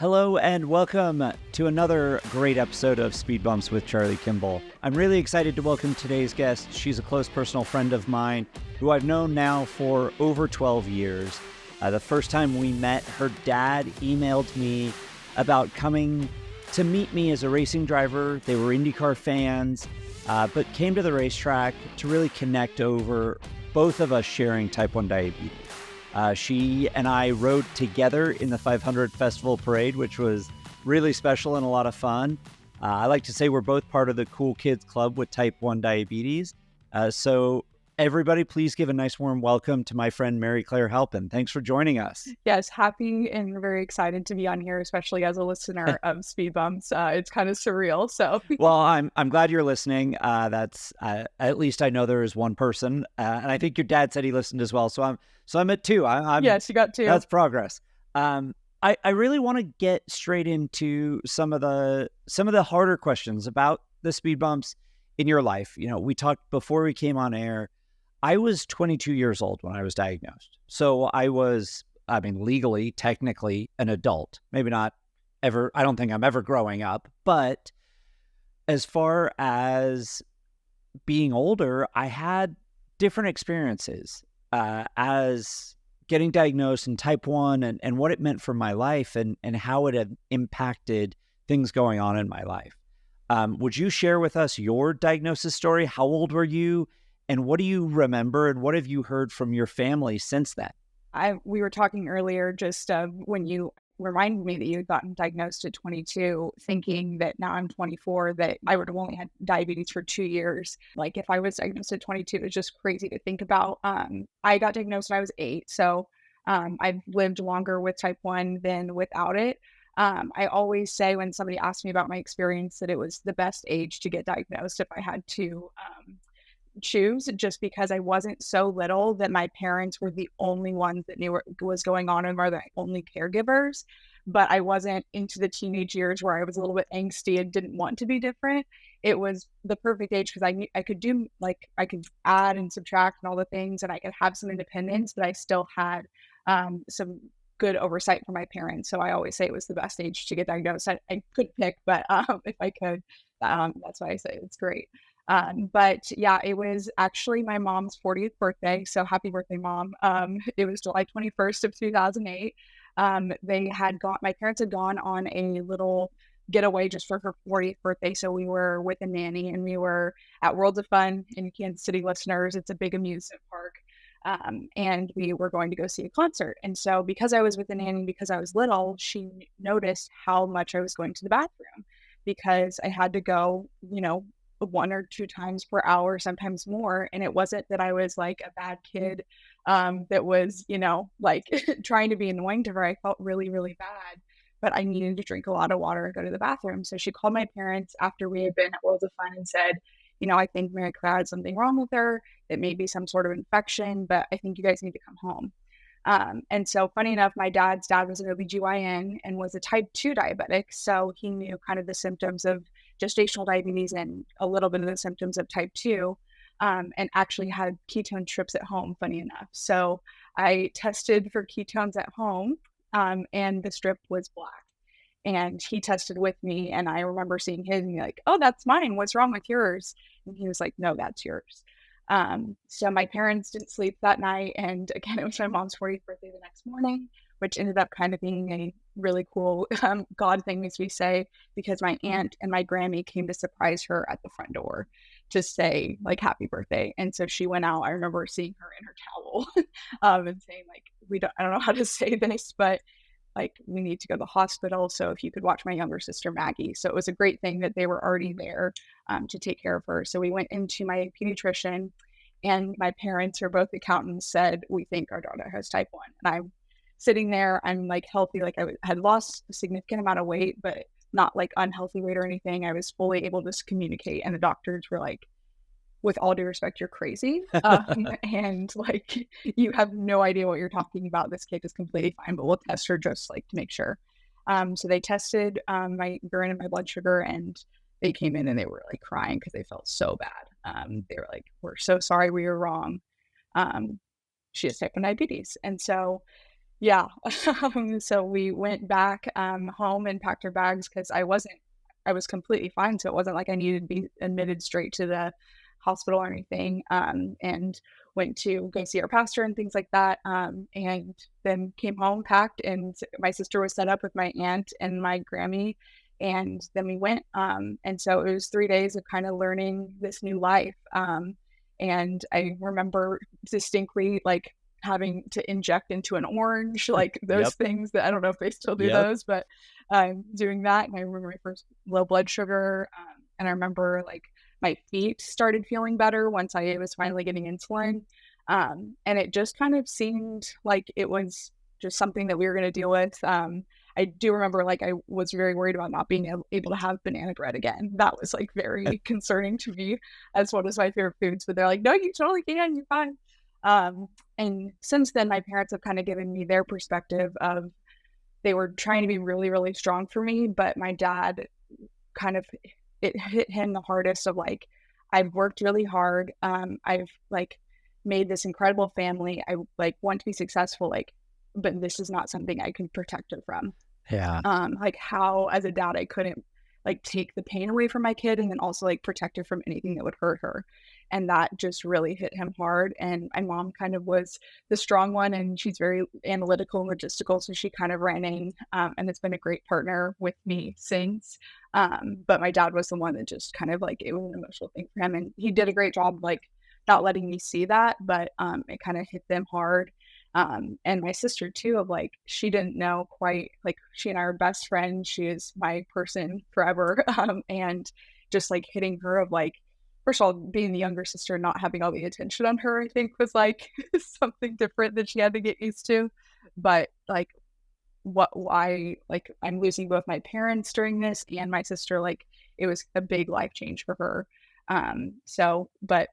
Hello and welcome to another great episode of Speed Bumps with Charlie Kimball. I'm really excited to welcome today's guest. She's a close personal friend of mine who I've known now for over 12 years. The first time we met, her dad emailed me about coming to meet me as a racing driver. They were IndyCar fans, but came to the racetrack to really connect over both of us sharing type 1 diabetes. She and I rode together in the 500 Festival Parade, which was really special and a lot of fun. I like to say we're both part of the Cool Kids Club with type 1 diabetes. So everybody, please give a nice warm welcome to my friend Mary Clare Halpin. Thanks for joining us. Yes, happy and very excited to be on here, especially as a listener of Speed Bumps. It's kind of surreal. So, well, I'm glad you're listening. That's at least I know there is one person, and I think your dad said he listened as well. So I'm at two. Yes, you got two. That's progress. I really want to get straight into some of the harder questions about the speed bumps in your life. You know, we talked before we came on air. I was 22 years old when I was diagnosed. So I was, legally, technically an adult. Maybe not ever. I don't think I'm ever growing up. But as far as being older, I had different experiences as getting diagnosed in type 1 and what it meant for my life and how it had impacted things going on in my life. Would you share with us your diagnosis story? How old were you? And what do you remember? And what have you heard from your family since then? We were talking earlier just when you reminded me that you had gotten diagnosed at 22, thinking that now I'm 24, that I would have only had diabetes for 2 years. Like if I was diagnosed at 22, it's just crazy to think about. I got diagnosed when I was 8. So I've lived longer with type 1 than without it. I always say when somebody asks me about my experience that it was the best age to get diagnosed if I had to choose, just because I wasn't so little that my parents were the only ones that knew what was going on and were the only caregivers. But I wasn't into the teenage years where I was a little bit angsty and didn't want to be different. It was the perfect age because I knew I could do, like, I could add and subtract and all the things, and I could have some independence, but I still had some good oversight from my parents. So I always say it was the best age to get diagnosed. I could pick, but if I could, that's why I say it's great. But yeah, it was actually my mom's 40th birthday. So happy birthday, Mom. It was July 21st of 2008. My parents had gone on a little getaway just for her 40th birthday. So we were with a nanny and we were at Worlds of Fun in Kansas City, listeners. It's a big amusement park. And we were going to go see a concert. And so because I was with a nanny, because I was little, she noticed how much I was going to the bathroom because I had to go, 1 or 2 times per hour, sometimes more. And it wasn't that I was like a bad kid that was, like trying to be annoying to her. I felt really, really bad, but I needed to drink a lot of water and go to the bathroom. So she called my parents after we had been at Worlds of Fun and said, I think Mary Clare had something wrong with her. It may be some sort of infection, but I think you guys need to come home. And so funny enough, my dad's dad was an OBGYN and was a type 2 diabetic. So he knew kind of the symptoms of gestational diabetes and a little bit of the symptoms of type 2, and actually had ketone strips at home, funny enough. So I tested for ketones at home, and the strip was black. And he tested with me, and I remember seeing his and be like, "Oh, that's mine. What's wrong with yours?" And he was like, "No, that's yours." So my parents didn't sleep that night. And again, it was my mom's 40th birthday the next morning, which ended up kind of being a really cool God thing, as we say, because my aunt and my Grammy came to surprise her at the front door to say like happy birthday. And so she went out. I remember seeing her in her towel and saying like, I don't know how to say this, but like, we need to go to the hospital. So if you could watch my younger sister, Maggie. So it was a great thing that they were already there to take care of her. So we went into my pediatrician, and my parents, who are both accountants, said, "We think our daughter has type 1. And I'm sitting there, I'm like healthy. Like I had lost a significant amount of weight, but not like unhealthy weight or anything. I was fully able to communicate. And the doctors were like, "With all due respect, you're crazy. And like, you have no idea what you're talking about. This kid is completely fine, but we'll test her just like to make sure." So they tested my urine and my blood sugar, and they came in and they were like crying because they felt so bad. They were like, "We're so sorry, we were wrong. She has type 1 diabetes." And so Yeah. So we went back home and packed our bags because I was completely fine. So it wasn't like I needed to be admitted straight to the hospital or anything. And went to go see our pastor and things like that. And then came home, packed, and my sister was set up with my aunt and my Grammy. And then we went. And so it was 3 days of kind of learning this new life. And I remember distinctly like having to inject into an orange, like those Yep. things that I don't know if they still do Yep. those, but doing that. And I remember my first low blood sugar. And I remember like my feet started feeling better once I was finally getting insulin. And it just kind of seemed like it was just something that we were going to deal with. I do remember like I was very worried about not being able to have banana bread again. That was like very concerning to me as one of my favorite foods. But they're like, no, you totally can. You're fine. And since then, my parents have kind of given me their perspective of they were trying to be really, really strong for me. But my dad kind of, it hit him the hardest of like, I've worked really hard. I've like made this incredible family. I like want to be successful, like, but this is not something I can protect her from. Yeah. Like how as a dad I couldn't like take the pain away from my kid and then also like protect her from anything that would hurt her. And that just really hit him hard. And my mom kind of was the strong one and she's very analytical and logistical. So she kind of ran in and has been a great partner with me since. But my dad was the one that just kind of like it was an emotional thing for him. And he did a great job like not letting me see that, but it kind of hit them hard. And my sister too, of like, she didn't know quite, like, she and I are best friends. She is my person forever. And just like hitting her of like, first of all, being the younger sister, and not having all the attention on her, I think was like something different that she had to get used to. But like, why, like, I'm losing both my parents during this and my sister, like, it was a big life change for her. But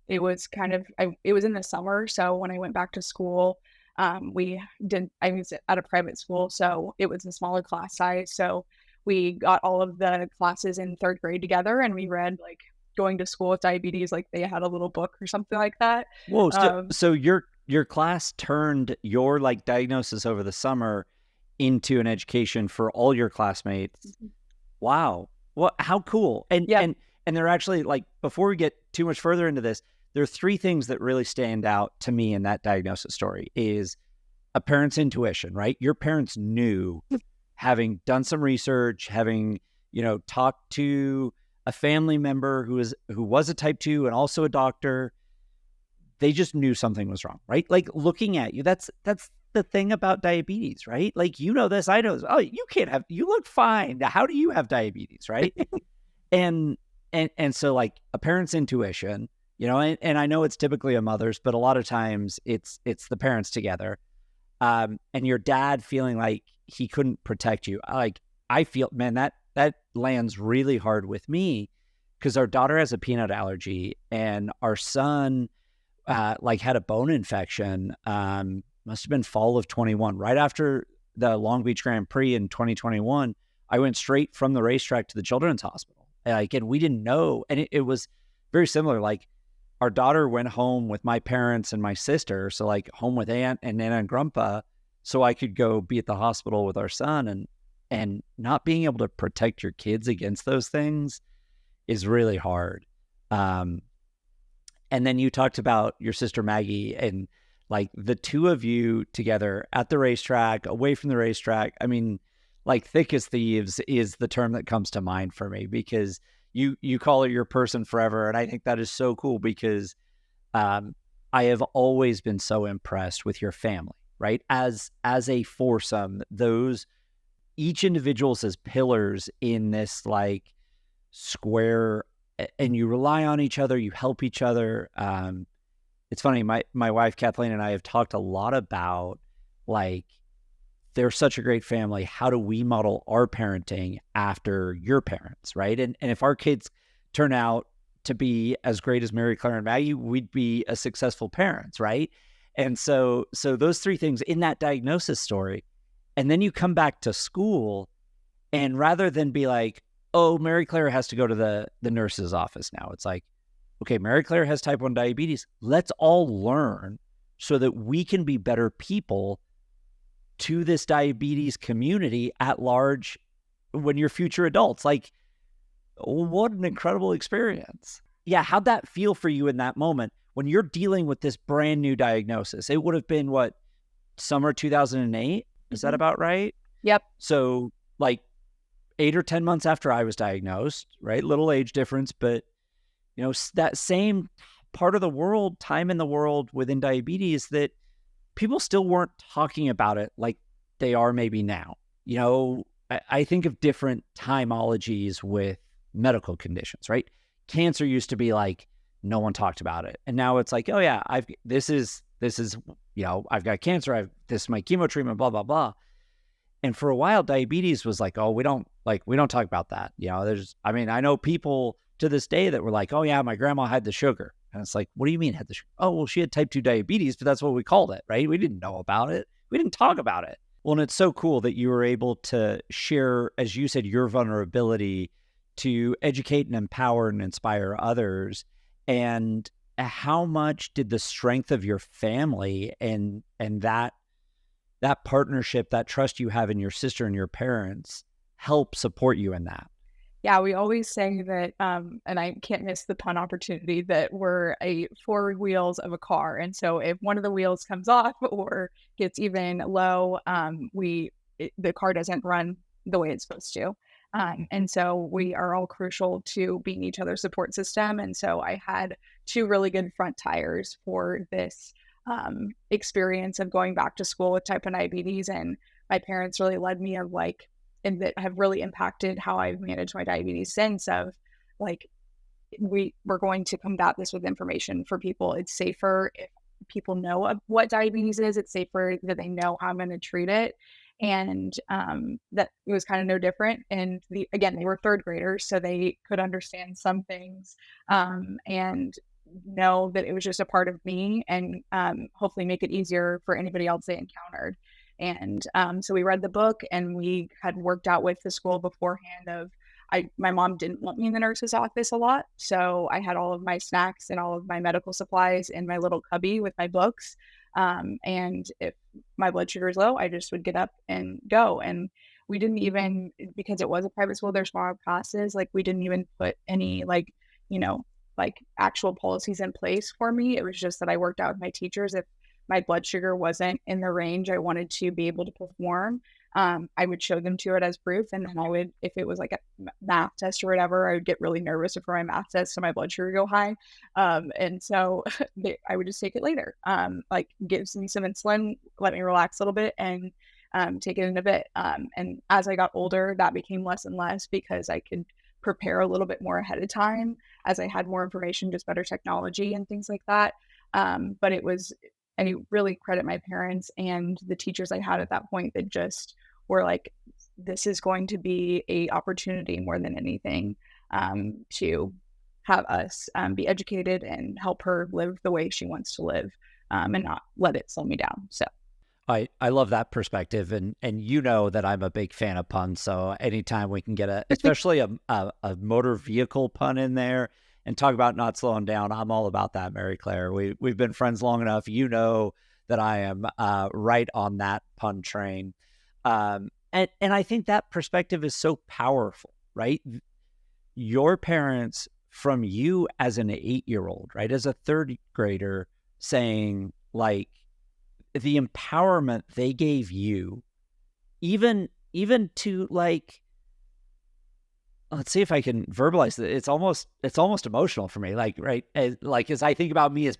it was kind of, it was in the summer. So when I went back to school, I was at a private school, so it was a smaller class size. So we got all of the classes in third grade together and we read like going to school with diabetes, like they had a little book or something like that. Whoa. So, Um, so your class turned your like diagnosis over the summer into an education for all your classmates. Wow. What, how cool. yeah, And they're actually like, before we get too much further into this, there are three things that really stand out to me in that diagnosis story is a parent's intuition, right? Your parents knew, having done some research, having, talked to a family member who was a type 2 and also a doctor, they just knew something was wrong, right? Like looking at you, that's the thing about diabetes, right? Like, this, I know this. Oh, you look fine. How do you have diabetes, right? and so like a parent's intuition, and I know it's typically a mother's, but a lot of times it's the parents together. And your dad feeling like he couldn't protect you. Like, I feel, man, that lands really hard with me because our daughter has a peanut allergy and our son like had a bone infection. Must have been fall of 21, right after the Long Beach Grand Prix in 2021. I went straight from the racetrack to the children's hospital. Like, and we didn't know. And it was very similar. Like, our daughter went home with my parents and my sister. So like home with aunt and Nana and grandpa. So I could go be at the hospital with our son, and not being able to protect your kids against those things is really hard. And then you talked about your sister Maggie and like the two of you together at the racetrack, away from the racetrack. I mean, like thick as thieves is the term that comes to mind for me because you call her your person forever. And I think that is so cool because I have always been so impressed with your family, right? As a foursome, those each individuals as pillars in this like square, and you rely on each other, you help each other. It's funny, my wife Kathleen and I have talked a lot about like they're such a great family. How do we model our parenting after your parents, right? And if our kids turn out to be as great as Mary Clare and Maggie, we'd be a successful parents, right? And so those three things in that diagnosis story, and then you come back to school, and rather than be like, oh, Mary Clare has to go to the nurse's office now, it's like, okay, Mary Clare has type 1 diabetes. Let's all learn so that we can be better people to this diabetes community at large when you're future adults. Like, what an incredible experience. Yeah, how'd that feel for you in that moment when you're dealing with this brand new diagnosis? It would have been what, summer 2008? Is that about right? Yep. So like 8 or 10 months after I was diagnosed, right? Little age difference, but that same part of the world, time in the world within diabetes, that people still weren't talking about it like they are maybe now. I think of different timeologies with medical conditions, right? Cancer used to be like, no one talked about it. And now it's like, oh yeah, this is, I've got cancer. This is my chemo treatment, blah, blah, blah. And for a while, diabetes was like, oh, we don't talk about that. I know people to this day that were like, oh yeah, my grandma had the sugar. And it's like, what do you mean had the sugar? Oh, well, she had type 2 diabetes, but that's what we called it, right? We didn't know about it. We didn't talk about it. Well, and it's so cool that you were able to share, as you said, your vulnerability to educate and empower and inspire others. And how much did the strength of your family and that partnership, that trust you have in your sister and your parents help support you in that? Yeah, we always say that, and I can't miss the pun opportunity, that we're a four wheels of a car. And so if one of the wheels comes off or gets even low, the car doesn't run the way it's supposed to. And so we are all crucial to being each other's support system. And so I had two really good front tires for this experience of going back to school with type 1 diabetes. And my parents really led me and that have really impacted how I've managed my diabetes since, of like, we're going to combat this with information for people. It's safer if people know what diabetes is. It's safer that they know how I'm going to treat it. And that it was kind of no different. And again, they were third graders, so they could understand some things and know that it was just a part of me, and hopefully make it easier for anybody else they encountered. And so we read the book, and we had worked out with the school beforehand of, my mom didn't want me in the nurse's office a lot. So I had all of my snacks and all of my medical supplies in my little cubby with my books. And if my blood sugar is low, I just would get up and go. And we didn't even, because it was a private school, there's smaller classes, like we didn't even put any actual policies in place for me. It was just that I worked out with my teachers. If my blood sugar wasn't in the range I wanted to be able to perform, I would show them to it as proof. And then I would, if it was like a math test or whatever, I would get really nervous before my math test, so my blood sugar go high. And so I would just take it later, give me some insulin, let me relax a little bit, and take it in a bit. And as I got older, that became less and less because I could prepare a little bit more ahead of time as I had more information, just better technology and things like that. But I really credit my parents and the teachers I had at that point that just were like, this is going to be a opportunity more than anything, to have us be educated and help her live the way she wants to live, and not let it slow me down. So I love that perspective, and that I'm a big fan of puns. So anytime we can get especially a motor vehicle pun in there and talk about not slowing down, I'm all about that, Mary Clare. We've been friends long enough. That I am right on that pun train, and I think that perspective is so powerful, right? Your parents, from you as an 8-year-old, right, as a third grader, saying like, the empowerment they gave you, even to like, let's see if I can verbalize it. It's almost emotional for me. Like, right. As I think about me as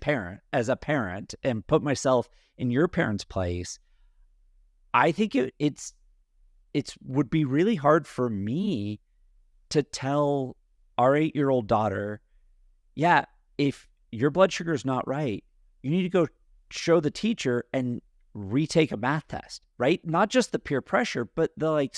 a parent and put myself in your parents' place, I think it's would be really hard for me to tell our 8-year-old daughter, yeah, if your blood sugar is not right, you need to go show the teacher and retake a math test, right? Not just the peer pressure, but the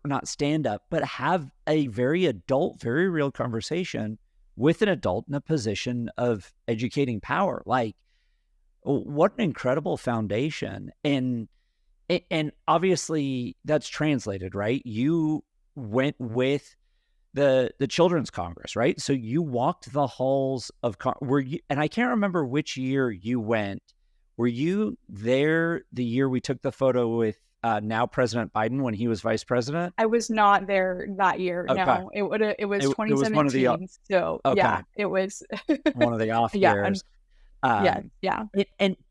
not stand up, but have a very adult, very real conversation with an adult in a position of educating power. Like, what an incredible foundation. And obviously that's translated, right? You went with the Children's Congress, right? So you walked the halls of, and I can't remember which year you went. Were you there the year we took the photo with now President Biden when he was vice president? I was not there that year. Okay. No, it was It was one of the 2017. So okay, yeah, it was. one of the off Yeah, years. yeah, Um, yeah.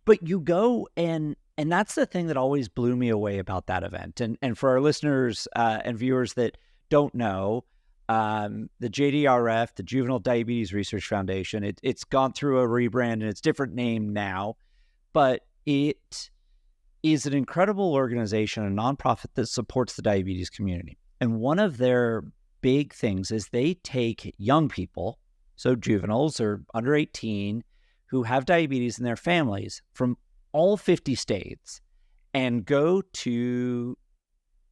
but you go and that's the thing that always blew me away about that event. And for our listeners and viewers that don't know, the JDRF, the Juvenile Diabetes Research Foundation, it's gone through a rebrand and it's different name now, but it is an incredible organization, a nonprofit that supports the diabetes community. And one of their big things is they take young people, so juveniles or under 18, who have diabetes in their families from all 50 states and go to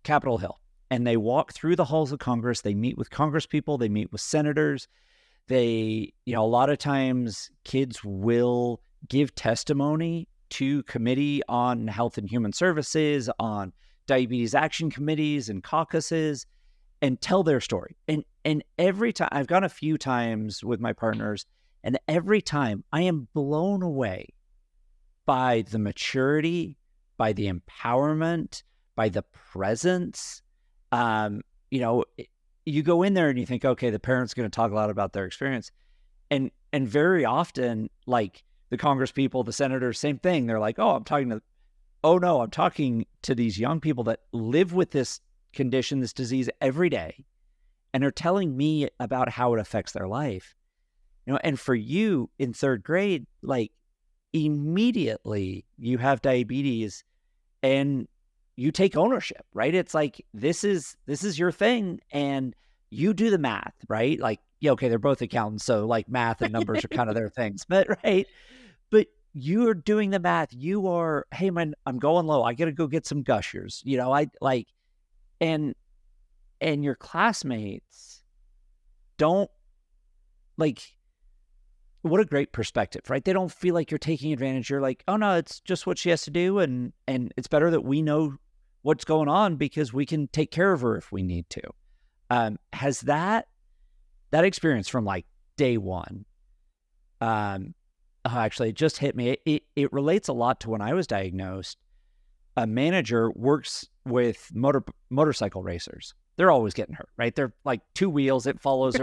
Capitol Hill. And they walk through the halls of Congress. They meet with Congress people. They meet with senators. They, a lot of times kids will give testimony to committee on health and human services, on diabetes action committees and caucuses, and tell their story. And every time, I've gone a few times with my partners, and every time I am blown away by the maturity, by the empowerment, by the presence. You go in there and you think, okay, the parent's going to talk a lot about their experience. And very often, like the Congress people, the senators, same thing. They're like, I'm talking to these young people that live with this condition, this disease every day, and are telling me about how it affects their life. And for you in third grade, like immediately you have diabetes and you take ownership, right? It's like, this is your thing and you do the math, right? Like, yeah, okay, they're both accountants. So like math and numbers are kind of their things, but right. But you're doing the math. You are, hey man, I'm going low. I got to go get some Gushers, and your classmates don't what a great perspective, right? They don't feel like you're taking advantage. You're like, oh no, it's just what she has to do. And it's better that we know what's going on because we can take care of her if we need to. Has that experience from like day one, actually it just hit me. It relates a lot to when I was diagnosed. A manager works with motorcycle racers. They're always getting hurt, right? They're like two wheels. It falls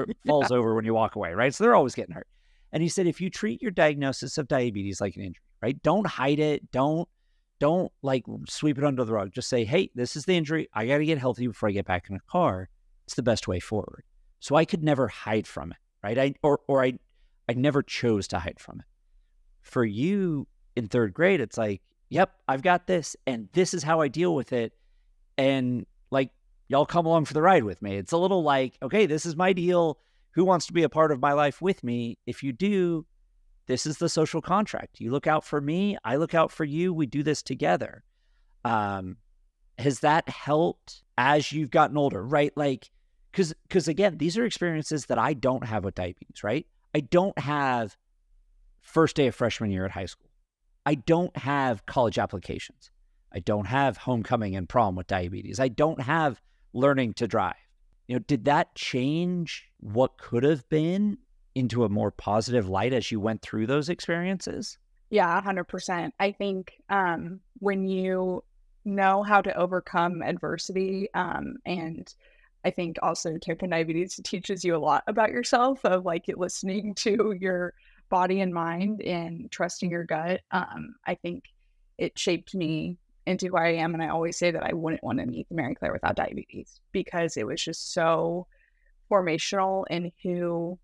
over when you walk away, right? So they're always getting hurt. And he said, if you treat your diagnosis of diabetes like an injury, right? Don't hide it. Don't like sweep it under the rug. Just say, hey, this is the injury. I got to get healthy before I get back in the car. It's the best way forward. So I could never hide from it, right? I never chose to hide from it. For you in third grade, it's like, yep, I've got this and this is how I deal with it. And like, y'all come along for the ride with me. It's a little like, okay, this is my deal. Who wants to be a part of my life with me? If you do, this is the social contract. You look out for me. I look out for you. We do this together. Has that helped as you've gotten older, right? Like, because again, these are experiences that I don't have with diabetes, right? I don't have first day of freshman year at high school. I don't have college applications. I don't have homecoming and prom with diabetes. I don't have learning to drive. Did that change what could have been into a more positive light as you went through those experiences? Yeah, 100%. I think when you know how to overcome adversity, and I think also type 1 diabetes teaches you a lot about yourself, of like listening to your body and mind and trusting your gut. I think it shaped me into who I am. And I always say that I wouldn't want to meet Mary Clare without diabetes, because it was just so formational in who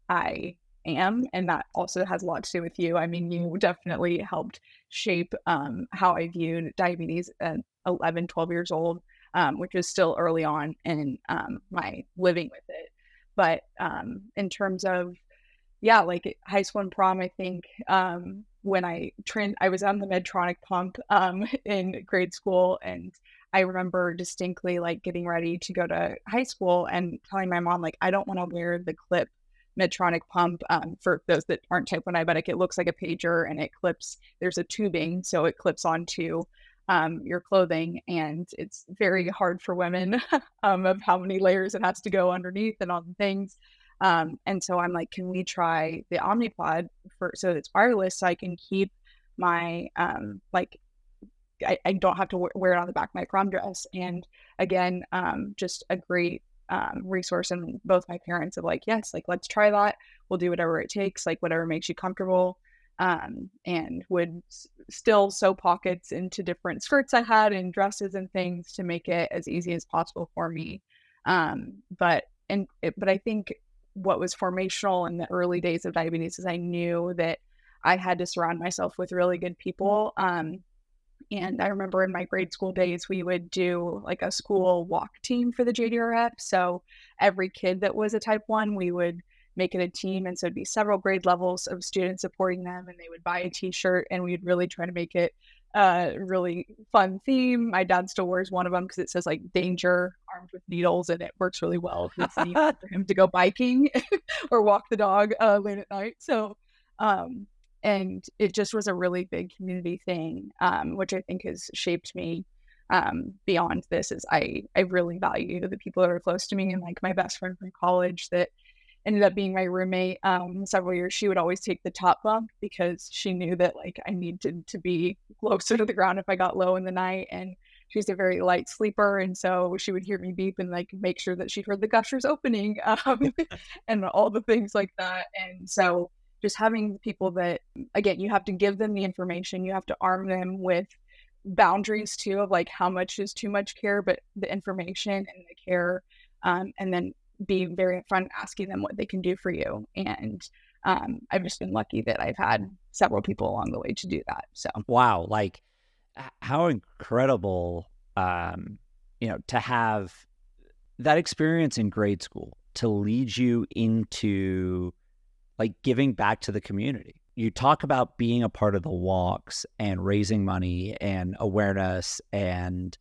I am. And that also has a lot to do with you. I mean, you definitely helped shape how I viewed diabetes at 11, 12 years old, which is still early on in my living with it. But in terms of, yeah, like high school and prom, I think when I was on the Medtronic pump in grade school, and I remember distinctly like getting ready to go to high school and telling my mom, like, I don't want to wear the clip Medtronic pump. For those that aren't type 1 diabetic, it looks like a pager and it clips, there's a tubing, so it clips onto your clothing, and it's very hard for women of how many layers it has to go underneath and all the things. And so I'm like, can we try the Omnipod so it's wireless, so I can keep my, I don't have to wear it on the back of my prom dress. And again, just a great resource in both my parents of like, yes, like, let's try that. We'll do whatever it takes, like whatever makes you comfortable. And would still sew pockets into different skirts I had and dresses and things to make it as easy as possible for me. But I think what was formational in the early days of diabetes is I knew that I had to surround myself with really good people. And I remember in my grade school days, we would do like a school walk team for the JDRF. So every kid that was a type 1, we would make it a team. And so it'd be several grade levels of students supporting them, and they would buy a t-shirt, and we'd really try to make it a really fun theme. My dad still wears one of them because it says like danger armed with needles, and it works really well because it's neat for him to go biking or walk the dog late at night. So, and it just was a really big community thing, which I think has shaped me beyond this. Is I really value the people that are close to me, and like my best friend from college that ended up being my roommate several years. She would always take the top bunk because she knew that like I needed to be closer to the ground if I got low in the night. And she's a very light sleeper, and so she would hear me beep and like make sure that she heard the gushers opening and all the things like that. And so just having people that, again, you have to give them the information, you have to arm them with boundaries too of like how much is too much care, but the information and the care, and then be very upfront asking them what they can do for you. And I've just been lucky that I've had several people along the way to do that. So Wow, like how incredible, to have that experience in grade school to lead you into like giving back to the community. You talk about being a part of the walks and raising money and awareness, and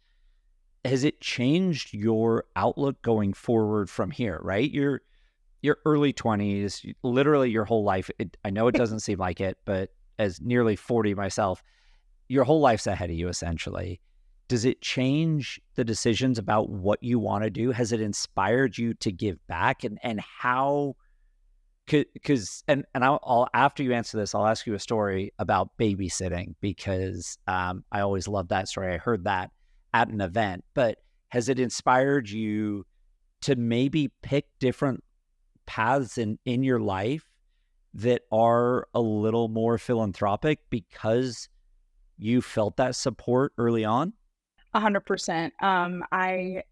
has it changed your outlook going forward from here, right? Your early 20s, literally your whole life. I know it doesn't seem like it, but as nearly 40 myself, your whole life's ahead of you essentially. Does it change the decisions about what you want to do? Has it inspired you to give back? And how, because I'll after you answer this, I'll ask you a story about babysitting, because I always love that story. I heard that at an event. But has it inspired you to maybe pick different paths in your life that are a little more philanthropic because you felt that support early on? 100%. I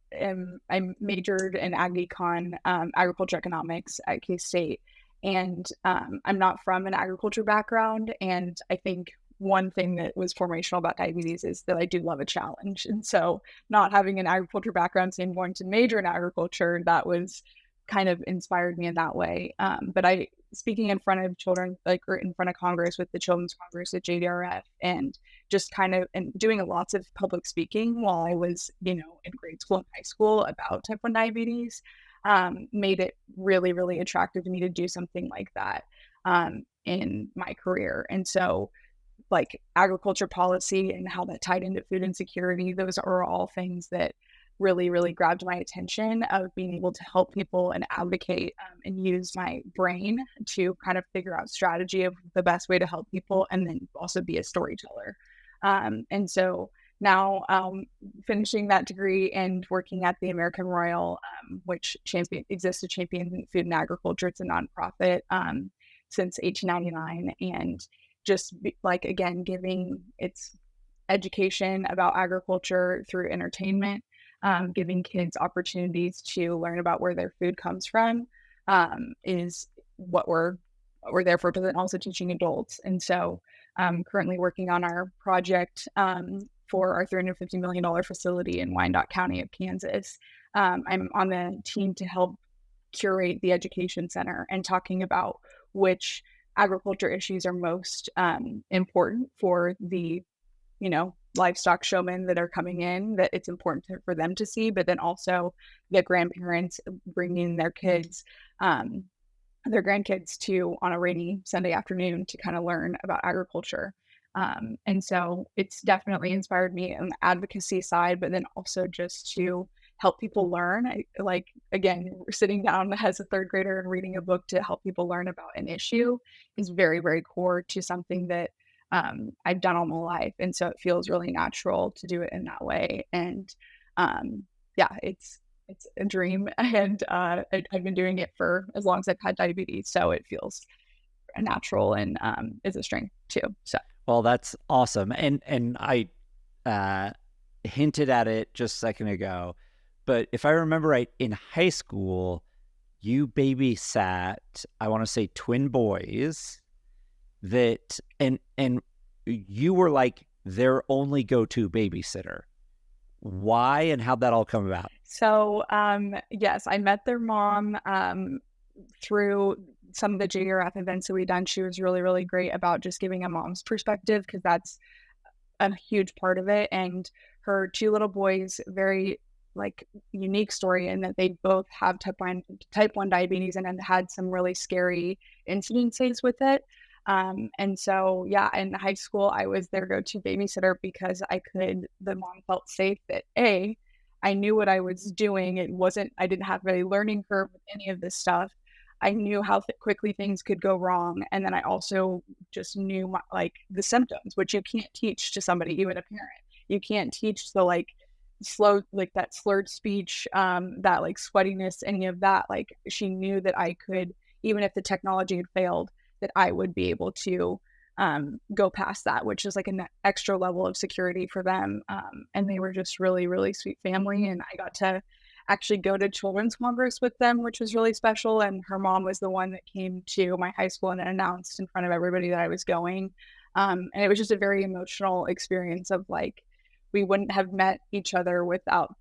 majored in agriculture economics at K-State, and I'm not from an agriculture background. And I think one thing that was formational about diabetes is that I do love a challenge. And so not having an agriculture background and going to major in agriculture, that was kind of inspired me in that way. But speaking in front of children, like, or in front of Congress with the Children's Congress at JDRF, and just kind of, and doing lots of public speaking while I was, in grade school and high school about type 1 diabetes, made it really, really attractive to me to do something like that in my career. And so like agriculture policy and how that tied into food insecurity, those are all things that really, really grabbed my attention of being able to help people and advocate, and use my brain to kind of figure out strategy of the best way to help people, and then also be a storyteller. And so now finishing that degree and working at the American Royal, which exists to champion food and agriculture. It's a nonprofit since 1899. And just again, giving its education about agriculture through entertainment, giving kids opportunities to learn about where their food comes from, is what we're there for, but then also teaching adults. And so I'm currently working on our project for our $350 million facility in Wyandotte County of Kansas. I'm on the team to help curate the education center and talking about which agriculture issues are most important for the, livestock showmen that are coming in, that it's important for them to see, but then also the grandparents bringing their grandkids to on a rainy Sunday afternoon to kind of learn about agriculture. And so it's definitely inspired me on the advocacy side, but then also just to help people learn. Again, sitting down as a third grader and reading a book to help people learn about an issue is very, very core to something that I've done all my life. And so it feels really natural to do it in that way. And yeah, it's a dream. And I've been doing it for as long as I've had diabetes. So it feels natural and is a strength too. So Well, that's awesome. And I uh, hinted at it just a second ago, but if I remember right, in high school, you babysat, I want to say twin boys that, and you were like their only go-to babysitter. Why and how'd that all come about? So, yes, I met their mom through some of the junior rep events that we've done. She was really, really great about just giving a mom's perspective because that's a huge part of it. And her two little boys, very like unique story in that they both have type 1 diabetes and have had some really scary incidences with it. And so, yeah, in high school, I was their go-to babysitter because the mom felt safe that I knew what I was doing. I didn't have a learning curve with any of this stuff. I knew how quickly things could go wrong. And then I also just knew like the symptoms, which you can't teach to somebody, even a parent. You can't teach the like slow, like that slurred speech, that like sweatiness, any of that. Like she knew that I could, even if the technology had failed, that I would be able to go past that, which is like an extra level of security for them. And they were just really, really sweet family. And I got to actually go to Children's Congress with them, which was really special. And her mom was the one that came to my high school and announced in front of everybody that I was going. And it was just a very emotional experience of like, we wouldn't have met each other without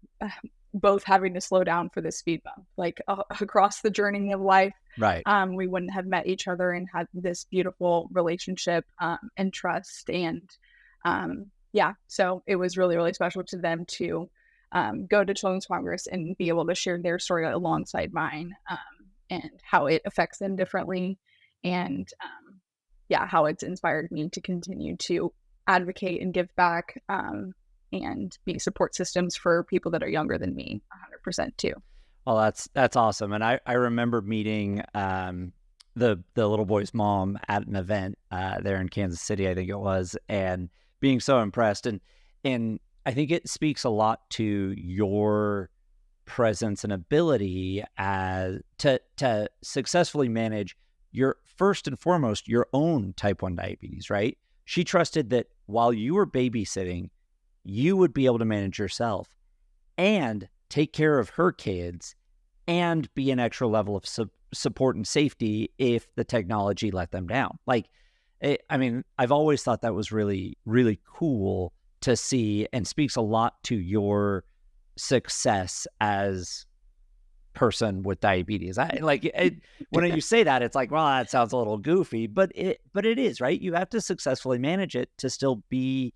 both having to slow down for the speed bump, like across the journey of life. Right. We wouldn't have met each other and had this beautiful relationship and trust. And yeah, so it was really, really special to them to go to Children's Congress and be able to share their story alongside mine, and how it affects them differently. And yeah, how it's inspired me to continue to advocate and give back, and be support systems for people that are younger than me 100% too. Well, that's awesome. And I remember meeting the little boy's mom at an event there in Kansas City, I think it was, and being so impressed. And I think it speaks a lot to your presence and ability to successfully manage your, first and foremost, your own type 1 diabetes, right? She trusted that while you were babysitting, you would be able to manage yourself and take care of her kids and be an extra level of support and safety if the technology let them down. Like, I mean, I've always thought that was really, really cool to see, and speaks a lot to your success as person with diabetes. When you say that, it's like, well, that sounds a little goofy, but it is, right? You have to successfully manage it to still be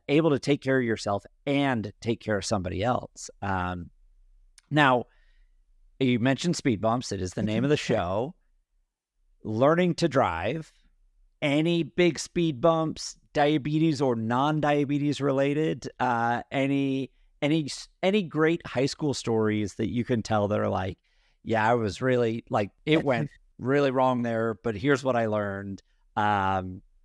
able to take care of yourself and take care of somebody else. Now, you mentioned speed bumps. It is the name of the show. Learning to drive. Any big speed bumps, diabetes or non-diabetes related? Any great high school stories that you can tell that are like, yeah, I was really like, it went really wrong there, but here's what I learned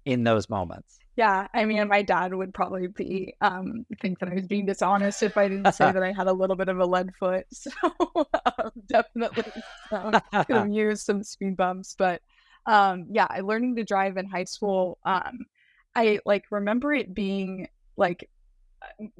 in those moments. Yeah, I mean, my dad would probably think that I was being dishonest if I didn't say that I had a little bit of a lead foot. So definitely could have used some speed bumps. But yeah, learning to drive in high school, I like remember it being like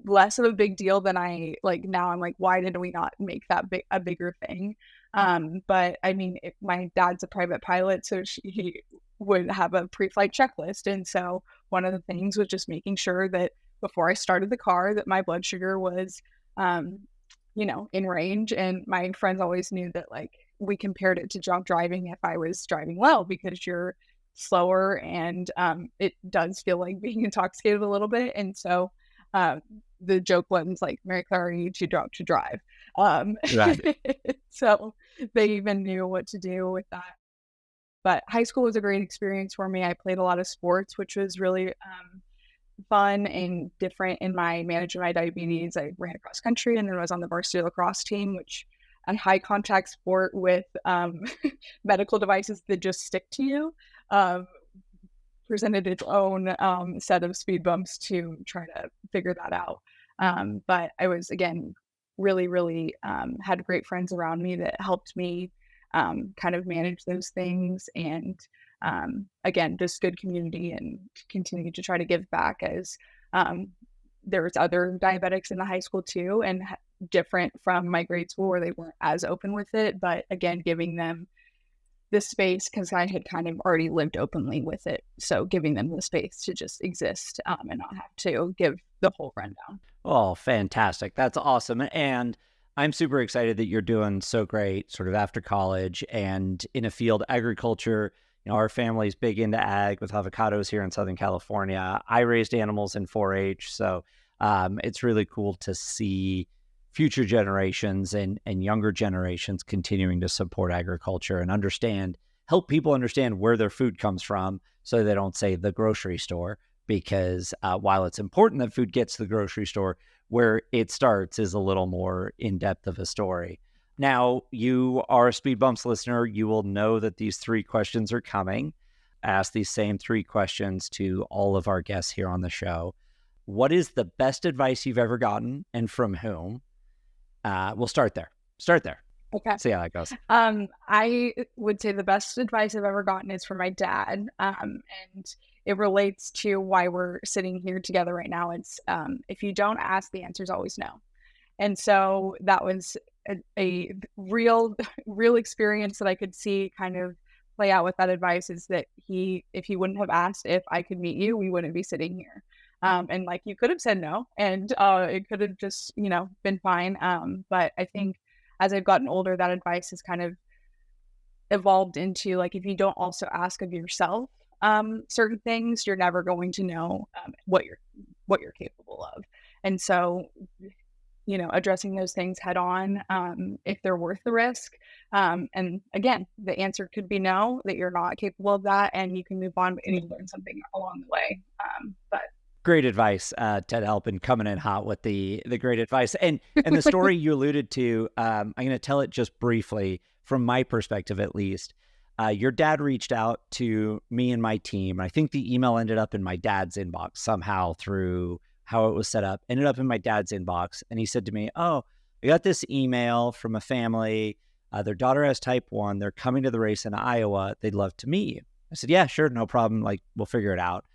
less of a big deal than I like now. I'm like, why did we not make that a bigger thing? But I mean, my dad's a private pilot, so he would have a pre-flight checklist. And so one of the things was just making sure that before I started the car that my blood sugar was, in range. And my friends always knew that like we compared it to drunk driving if I was driving well, because you're slower and it does feel like being intoxicated a little bit. And so the joke was like, Mary Clare, are you too drunk to drive? Right. So they even knew what to do with that. But high school was a great experience for me. I played a lot of sports, which was really fun and different in my managing my diabetes. I ran across country and then was on the varsity lacrosse team, which a high contact sport with medical devices that just stick to you. presented its own set of speed bumps to try to figure that out. But I was, again, really, really had great friends around me that helped me kind of manage those things. And again, just good community and continue to try to give back as um, there was other diabetics in the high school too, and different from my grade school where they weren't as open with it. But again, giving them the space because I had kind of already lived openly with it. So giving them the space to just exist and not have to give the whole rundown. Oh, fantastic. That's awesome. And I'm super excited that you're doing so great sort of after college and in a field, agriculture. You know, our family's big into ag with avocados here in Southern California. I raised animals in 4-H. So it's really cool to see future generations and younger generations continuing to support agriculture and help people understand where their food comes from so they don't say the grocery store. Because while it's important that food gets to the grocery store, where it starts is a little more in-depth of a story. Now, you are a Speed Bumps listener. You will know that these 3 questions are coming. Ask these same 3 questions to all of our guests here on the show. What is the best advice you've ever gotten and from whom? We'll start there. Okay. See how that goes. I would say the best advice I've ever gotten is from my dad. And it relates to why we're sitting here together right now. It's if you don't ask, the answer is always no. And so that was a real experience that I could see kind of play out with that advice is that if he wouldn't have asked if I could meet you, we wouldn't be sitting here. And like you could have said no, and it could have just, been fine. But I think as I've gotten older, that advice has kind of evolved into like, if you don't also ask of yourself certain things, you're never going to know what you're capable of. And so, addressing those things head on, if they're worth the risk. And again, the answer could be no, that you're not capable of that, and you can move on and you learn something along the way. But great advice, Ted Halpin, coming in hot with the great advice. And the story you alluded to, I'm going to tell it just briefly from my perspective, at least. Your dad reached out to me and my team. I think the email ended up in my dad's inbox somehow through how it was set up, ended up in my dad's inbox. And he said to me, "Oh, I got this email from a family. Their daughter has type 1. They're coming to the race in Iowa. They'd love to meet you." I said, "Yeah, sure. No problem. Like, we'll figure it out."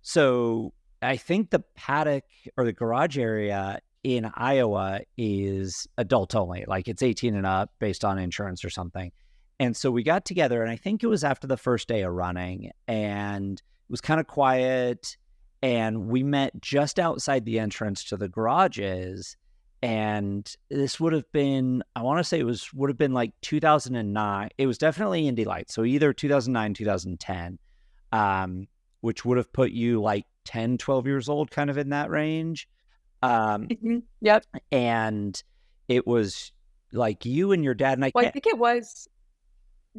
So I think the paddock or the garage area in Iowa is adult only, like it's 18 and up based on insurance or something. And so we got together, and I think it was after the first day of running, and it was kind of quiet, and we met just outside the entrance to the garages. And this would have been, I want to say would have been like 2009. It was definitely Indy Lights. So either 2009, 2010, which would have put you like 10, 12 years old, kind of in that range. Yep. And it was like you and your dad and I think it was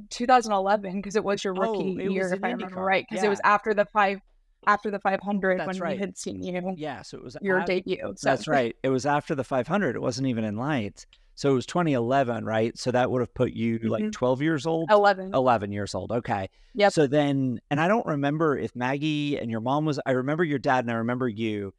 2011 because it was your rookie year, if I remember right, because it was after the 500 That's when right. we had seen you. Yeah, so it was your debut. So. That's right. It was after the 500. It wasn't even in Lights. So it was 2011, right? So that would have put you like 12 years old? 11 years old. Okay. Yep. So then, and I don't remember if Maggie and your mom I remember your dad and I remember you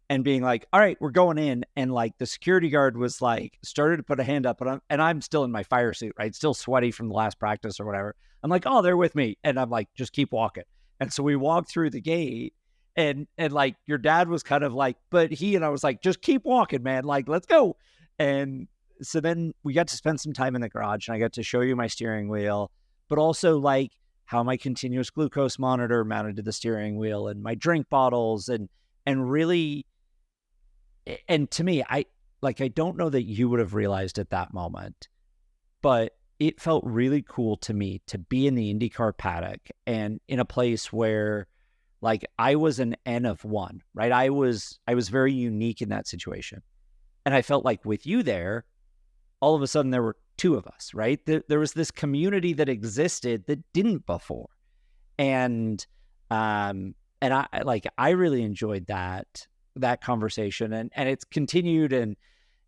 and being like, "All right, we're going in." And like the security guard was like, started to put a hand up, but I'm still in my fire suit, right? Still sweaty from the last practice or whatever. I'm like, "Oh, they're with me." And I'm like, "Just keep walking." And so we walked through the gate. And like your dad was kind of like, but I was like, "Just keep walking, man. Like, let's go." And so then we got to spend some time in the garage, and I got to show you my steering wheel, but also like how my continuous glucose monitor mounted to the steering wheel and my drink bottles and really, and to me, I don't know that you would have realized at that moment, but it felt really cool to me to be in the IndyCar paddock and in a place where like I was an N of 1, right? I was very unique in that situation. And I felt like with you there, all of a sudden there were 2 of us, right? There was this community that existed that didn't before. And I really enjoyed that conversation, and it's continued, and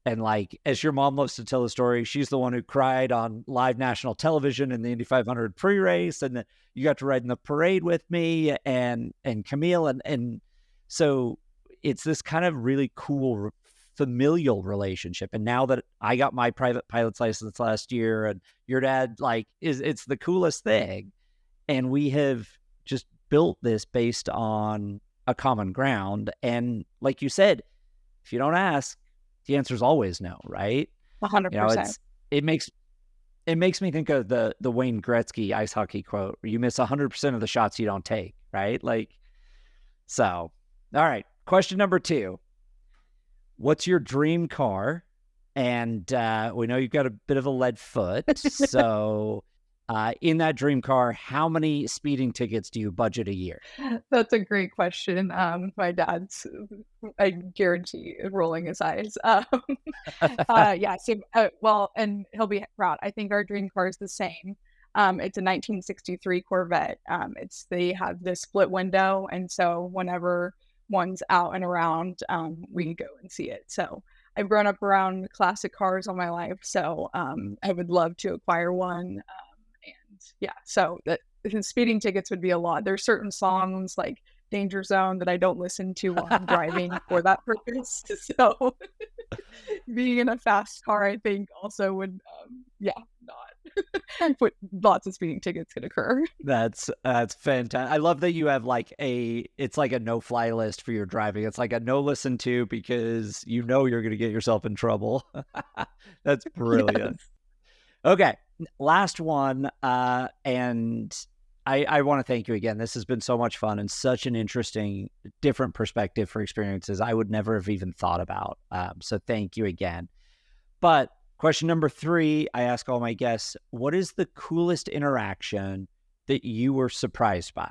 And like, as your mom loves to tell the story, she's the one who cried on live national television in the Indy 500 pre-race, and that you got to ride in the parade with me and Camille, and so it's this kind of really cool familial relationship. And now that I got my private pilot's license last year, and your dad, like, it's the coolest thing, and we have just built this based on a common ground. And like you said, if you don't ask, the answer is always no, right? 100%. It makes me think of the Wayne Gretzky ice hockey quote, where you miss 100% of the shots you don't take, right? Like, so, all right. Question number 2. What's your dream car? And we know you've got a bit of a lead foot. So in that dream car, how many speeding tickets do you budget a year? That's a great question. My dad's, I guarantee, rolling his eyes. Yeah. So, well, and he'll be proud. I think our dream car is the same. It's a 1963 Corvette. They have the split window, and so whenever one's out and around, we go and see it. So I've grown up around classic cars all my life, so I would love to acquire one. And yeah, so the speeding tickets would be a lot. There's certain songs like Danger Zone that I don't listen to while I'm driving for that purpose. So being in a fast car, I think also would, not put lots of speeding tickets could occur. That's fantastic. I love that you have like it's like a no-fly list for your driving. It's like a no listen to, because you know you're going to get yourself in trouble. That's brilliant. Yes. Okay, last one. And I want to thank you again. This has been so much fun and such an interesting, different perspective for experiences I would never have even thought about. So thank you again. But question number 3, I ask all my guests, what is the coolest interaction that you were surprised by?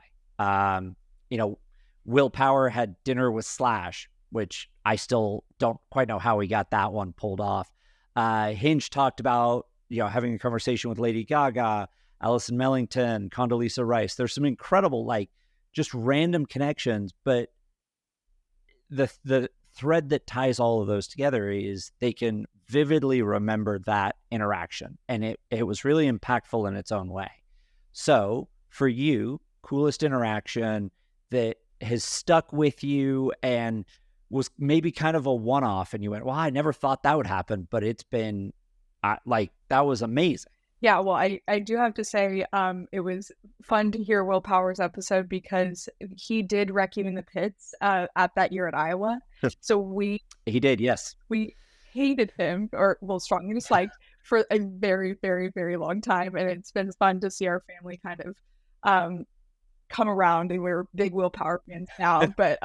Will Power had dinner with Slash, which I still don't quite know how he got that one pulled off. Hinge talked about, having a conversation with Lady Gaga, Allison Mellington, Condoleezza Rice. There's some incredible, like, just random connections, but the thread that ties all of those together is they can vividly remember that interaction, and it was really impactful in its own way. So for you, coolest interaction that has stuck with you and was maybe kind of a one-off, and you went, well, I never thought that would happen, but it's been that was amazing. Yeah, well, I do have to say, it was fun to hear Will Power's episode, because he did wreck you in the pits at that year at Iowa. So he did, yes. We hated him, or strongly disliked, for a very, very, very long time, and it's been fun to see our family kind of come around, and we're big Will Power fans now. But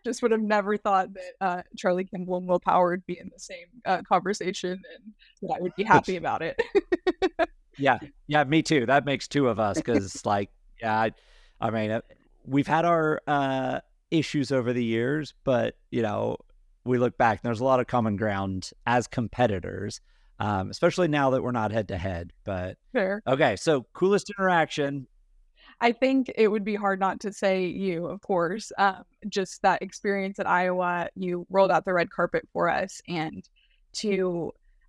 just would have never thought that Charlie Kimball and Will Power would be in the same conversation, and that I would be happy about it. Yeah, me too. That makes 2 of us, because I mean, we've had our issues over the years, but we look back and there's a lot of common ground as competitors, especially now that we're not head to head. But Fair. Okay, so coolest interaction. I think it would be hard not to say you, of course. Just that experience at Iowa, you rolled out the red carpet for us, and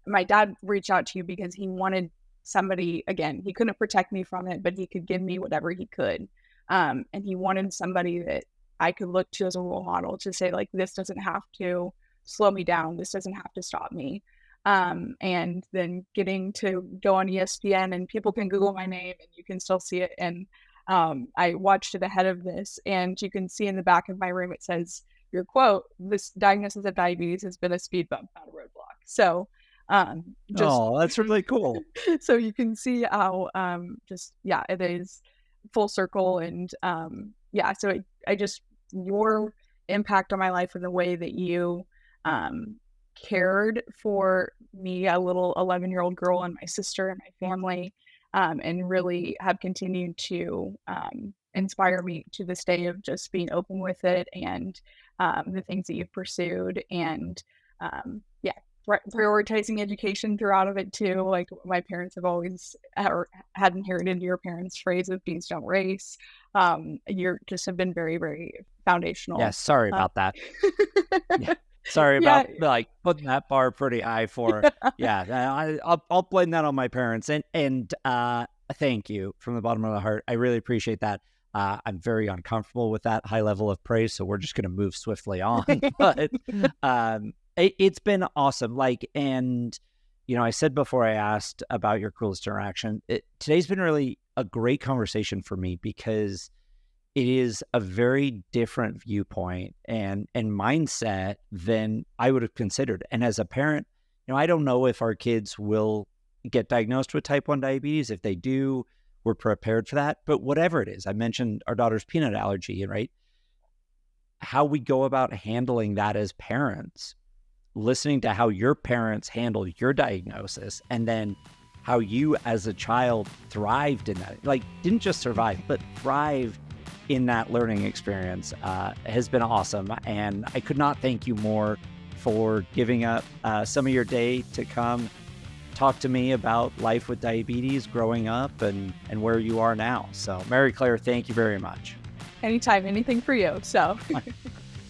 my dad reached out to you because he wanted somebody, again, he couldn't protect me from it, but he could give me whatever he could. And he wanted somebody that I could look to as a role model to say, like, this doesn't have to slow me down. This doesn't have to stop me. And then getting to go on ESPN, and people can Google my name and you can still see it. And I watched it ahead of this, and you can see in the back of my room, it says, your quote, "This diagnosis of diabetes has been a speed bump, not a roadblock." So that's really cool. So you can see how it is full circle. And so I just, your impact on my life and the way that you cared for me, a little 11-year-old girl, and my sister and my family, and really have continued to inspire me to this day of just being open with it, and the things that you've pursued, and prioritizing education throughout of it too. Like, my parents have always had inherited your parents' phrase of "bees don't race." You're just have been very, very foundational. Yeah, sorry about that. Sorry Yeah. about like putting that bar pretty high for, yeah, I'll blame that on my parents. And thank you from the bottom of my heart. I really appreciate that. I'm very uncomfortable with that high level of praise, so we're just going to move swiftly on. But it's been awesome. And I said before I asked about your coolest interaction, today's been really a great conversation for me because it is a very different viewpoint and mindset than I would have considered. And as a parent, I don't know if our kids will get diagnosed with type 1 diabetes. If they do, we're prepared for that. But whatever it is, I mentioned our daughter's peanut allergy, right? How we go about handling that as parents, listening to how your parents handled your diagnosis, and then how you as a child thrived in that, like didn't just survive, but thrived in that learning experience has been awesome. And I could not thank you more for giving up some of your day to come talk to me about life with diabetes growing up and where you are now. So Mary Clare, thank you very much. Anytime, anything for you. So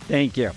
Thank you.